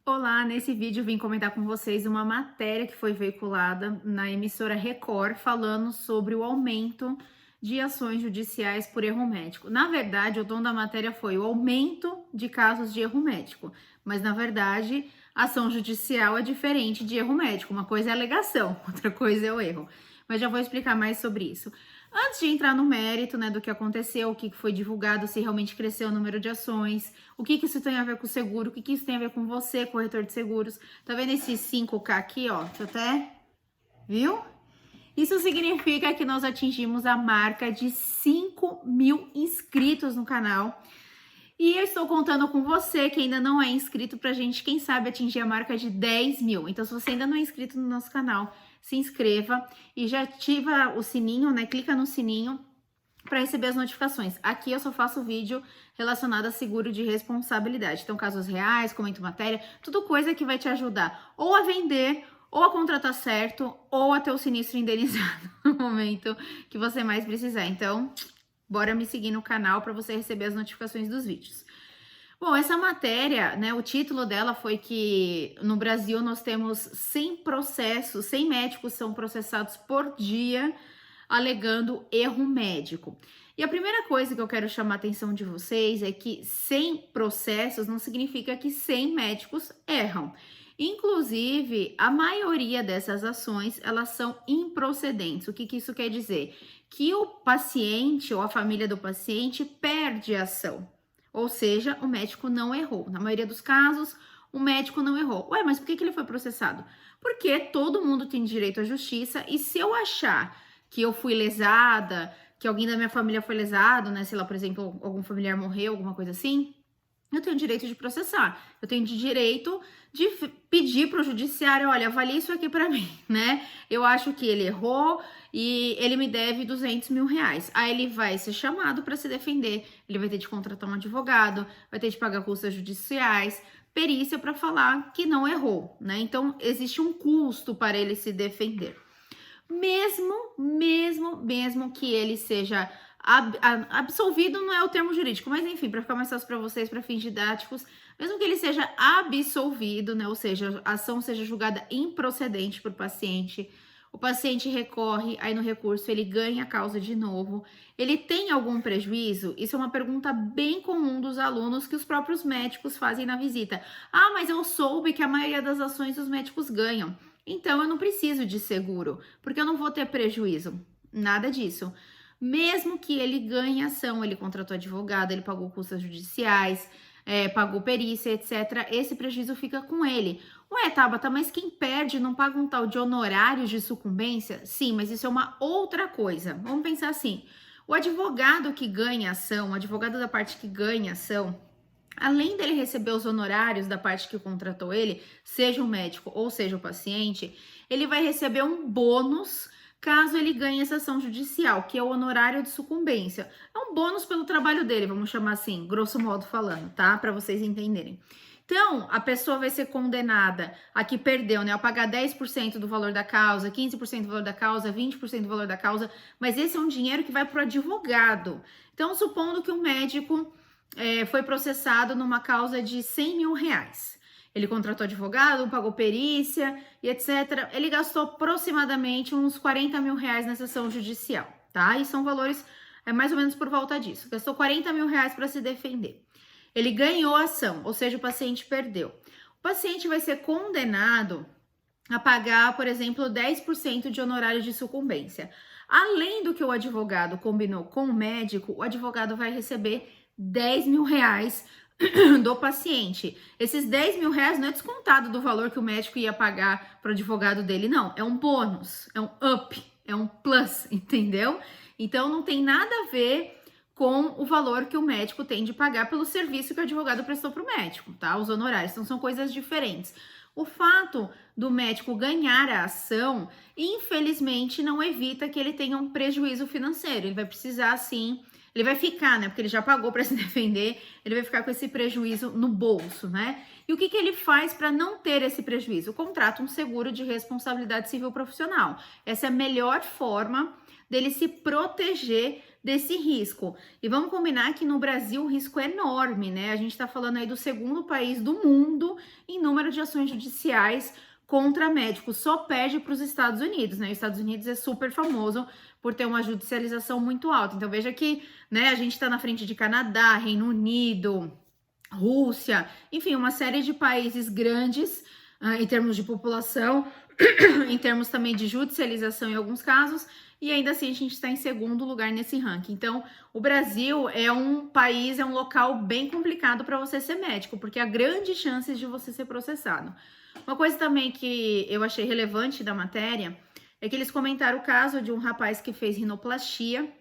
Olá, nesse vídeo vim comentar com vocês uma matéria que foi veiculada na emissora Record falando sobre o aumento de ações judiciais por erro médico. Na verdade, o tom da matéria foi o aumento de casos de erro médico, mas na verdade, ação judicial é diferente de erro médico. Uma coisa é a alegação, outra coisa é o erro. Mas já vou explicar mais sobre isso. Antes de entrar no mérito, né, do que aconteceu, o que foi divulgado, se realmente cresceu o número de ações, o que isso tem a ver com o seguro, o que isso tem a ver com você, corretor de seguros. Tá vendo esse 5K aqui, ó? Deixa eu até... Viu? Isso significa que nós atingimos a marca de 5.000 inscritos no canal. E eu estou contando com você que ainda não é inscrito pra gente, quem sabe, atingir a marca de 10.000. Então, se você ainda não é inscrito no nosso canal, se inscreva e já ativa o sininho, né? Clica no sininho para receber as notificações. Aqui eu só faço vídeo relacionado a seguro de responsabilidade. Então, casos reais, comento matéria, tudo coisa que vai te ajudar ou a vender, ou a contratar certo, ou a ter o sinistro indenizado no momento que você mais precisar. Então, bora me seguir no canal para você receber as notificações dos vídeos. Bom, essa matéria, né, o título dela foi que no Brasil nós temos 100 processos, 100 médicos são processados por dia alegando erro médico. E a primeira coisa que eu quero chamar a atenção de vocês é que 100 processos não significa que 100 médicos erram. Inclusive, a maioria dessas ações, elas são improcedentes. O que isso quer dizer? Que o paciente ou a família do paciente perde a ação. Ou seja, o médico não errou. Na maioria dos casos, o médico não errou. Ué, mas por que ele foi processado? Porque todo mundo tem direito à justiça e se eu achar que eu fui lesada, que alguém da minha família foi lesado, né? Sei lá, por exemplo, algum familiar morreu, alguma coisa assim, eu tenho direito de processar. Eu tenho direito de pedir para o judiciário, olha, avalie isso aqui para mim, né? Eu acho que ele errou e ele me deve 200 mil reais. Aí ele vai ser chamado para se defender, ele vai ter de contratar um advogado, vai ter de pagar custas judiciais, perícia para falar que não errou, né? Então, existe um custo para ele se defender. Mesmo que ele seja absolvido, não é o termo jurídico, mas enfim, para ficar mais fácil para vocês, para fins didáticos, mesmo que ele seja absolvido, né, ou seja, a ação seja julgada improcedente por paciente, o paciente recorre, aí no recurso ele ganha a causa de novo, ele tem algum prejuízo? Isso é uma pergunta bem comum dos alunos que os próprios médicos fazem na visita. Ah, mas eu soube que a maioria das ações os médicos ganham. Então, eu não preciso de seguro, porque eu não vou ter prejuízo. Nada disso. Mesmo que ele ganhe ação, ele contratou advogado, ele pagou custas judiciais, pagou perícia, etc., esse prejuízo fica com ele. Ué, Tabata, mas quem perde não paga um tal de honorários de sucumbência? Sim, mas isso é uma outra coisa. Vamos pensar assim, o advogado que ganha ação, o advogado da parte que ganha ação, além dele receber os honorários da parte que contratou ele, seja o médico ou seja o paciente, ele vai receber um bônus caso ele ganhe essa ação judicial, que é o honorário de sucumbência. É um bônus pelo trabalho dele, vamos chamar assim, grosso modo falando, tá? Para vocês entenderem. Então, a pessoa vai ser condenada a que perdeu, né? A pagar 10% do valor da causa, 15% do valor da causa, 20% do valor da causa, mas esse é um dinheiro que vai para o advogado. Então, supondo que o médico foi processado numa causa de 100 mil reais. Ele contratou advogado, pagou perícia e etc. Ele gastou aproximadamente uns 40 mil reais nessa ação judicial, tá? E são valores mais ou menos por volta disso. Gastou 40 mil reais para se defender. Ele ganhou a ação, ou seja, o paciente perdeu. O paciente vai ser condenado a pagar, por exemplo, 10% de honorário de sucumbência. Além do que o advogado combinou com o médico, o advogado vai receber 10 mil reais do paciente. Esses 10 mil reais não é descontado do valor que o médico ia pagar para o advogado dele, não. É um bônus, é um up, é um plus, entendeu? Então não tem nada a ver com o valor que o médico tem de pagar pelo serviço que o advogado prestou para o médico, tá? Os honorários, então são coisas diferentes. O fato do médico ganhar a ação, infelizmente, não evita que ele tenha um prejuízo financeiro. Ele vai precisar, sim, ele vai ficar, né? Porque ele já pagou para se defender, ele vai ficar com esse prejuízo no bolso, né? E o que ele faz para não ter esse prejuízo? Contrata um seguro de responsabilidade civil profissional. Essa é a melhor forma dele se proteger desse risco. E vamos combinar que no Brasil o risco é enorme, né? A gente está falando aí do segundo país do mundo em número de ações judiciais contra médicos, só perde para os Estados Unidos, né? Os Estados Unidos é super famoso por ter uma judicialização muito alta. Então veja que, né, a gente está na frente de Canadá, Reino Unido, Rússia, enfim, uma série de países grandes em termos de população, em termos também de judicialização em alguns casos, e ainda assim a gente está em segundo lugar nesse ranking. Então, o Brasil é um país, é um local bem complicado para você ser médico, porque há grandes chances de você ser processado. Uma coisa também que eu achei relevante da matéria é que eles comentaram o caso de um rapaz que fez rinoplastia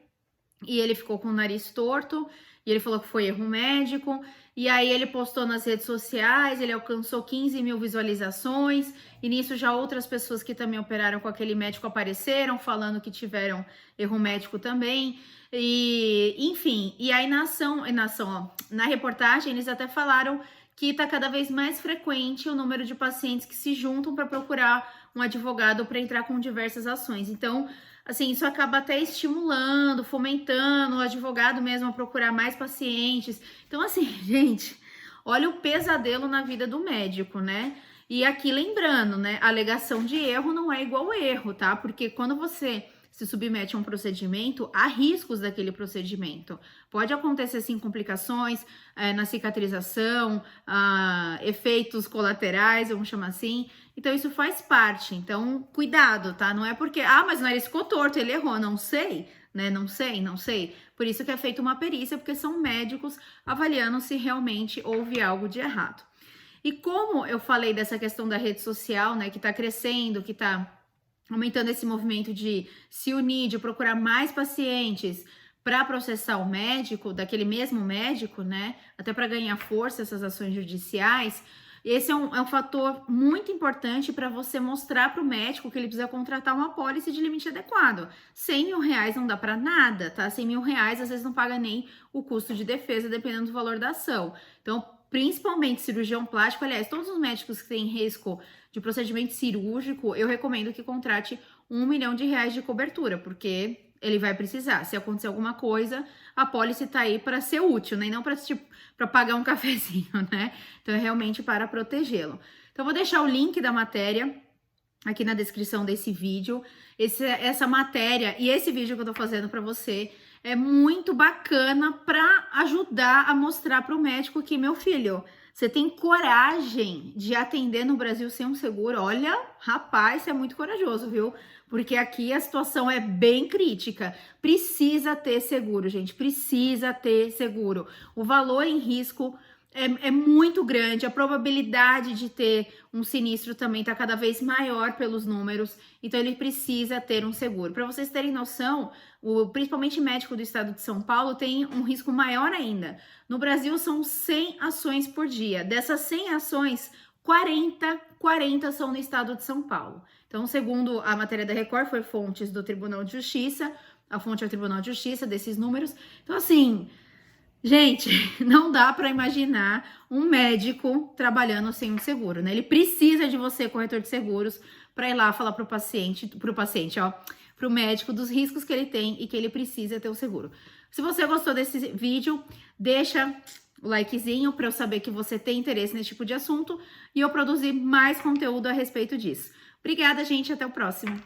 e ele ficou com o nariz torto, e ele falou que foi erro médico, e aí ele postou nas redes sociais, ele alcançou 15 mil visualizações, e nisso já outras pessoas que também operaram com aquele médico apareceram, falando que tiveram erro médico também, e enfim, e aí na reportagem eles até falaram que está cada vez mais frequente o número de pacientes que se juntam para procurar um advogado para entrar com diversas ações. Então, assim, isso acaba até estimulando, fomentando o advogado mesmo a procurar mais pacientes. Então, assim, gente, olha o pesadelo na vida do médico, né? E aqui lembrando, né, a alegação de erro não é igual erro, tá? Porque quando você se submete a um procedimento, há riscos daquele procedimento. Pode acontecer, sim, complicações na cicatrização, efeitos colaterais, vamos chamar assim. Então, isso faz parte. Então, cuidado, tá? Não é porque, mas o nariz ficou torto, ele errou. Não sei, né? Não sei. Por isso que é feita uma perícia, porque são médicos avaliando se realmente houve algo de errado. E como eu falei dessa questão da rede social, né, que tá crescendo, que tá aumentando esse movimento de se unir, de procurar mais pacientes para processar o médico, daquele mesmo médico, né? Até para ganhar força essas ações judiciais. Esse é um fator muito importante para você mostrar para o médico que ele precisa contratar uma apólice de limite adequado. 100 mil reais não dá para nada, tá? 100 mil reais às vezes não paga nem o custo de defesa, dependendo do valor da ação. Então, principalmente cirurgião plástico, aliás, todos os médicos que têm risco de procedimento cirúrgico, eu recomendo que contrate R$1 milhão de cobertura, porque ele vai precisar. Se acontecer alguma coisa, a pólice tá aí para ser útil, né? E não para tipo, pagar um cafezinho, né? Então é realmente para protegê-lo. Então eu vou deixar o link da matéria aqui na descrição desse vídeo. Essa matéria e esse vídeo que eu tô fazendo para você é muito bacana para ajudar a mostrar para o médico que, meu filho, você tem coragem de atender no Brasil sem um seguro? Olha, rapaz, você é muito corajoso, viu? Porque aqui a situação é bem crítica. Precisa ter seguro, gente. Precisa ter seguro. O valor em risco é muito grande. A probabilidade de ter um sinistro também está cada vez maior pelos números. Então, ele precisa ter um seguro. Para vocês terem noção, principalmente médico do estado de São Paulo tem um risco maior ainda. No Brasil, são 100 ações por dia. Dessas 100 ações, 40 são no estado de São Paulo. Então, segundo a matéria da Record, foi fontes do Tribunal de Justiça, a fonte é o Tribunal de Justiça desses números. Então, assim, gente, não dá para imaginar um médico trabalhando sem um seguro, né? Ele precisa de você, corretor de seguros, para ir lá falar pro paciente, pro médico dos riscos que ele tem e que ele precisa ter o seguro. Se você gostou desse vídeo, deixa o likezinho para eu saber que você tem interesse nesse tipo de assunto e eu produzir mais conteúdo a respeito disso. Obrigada, gente. Até o próximo.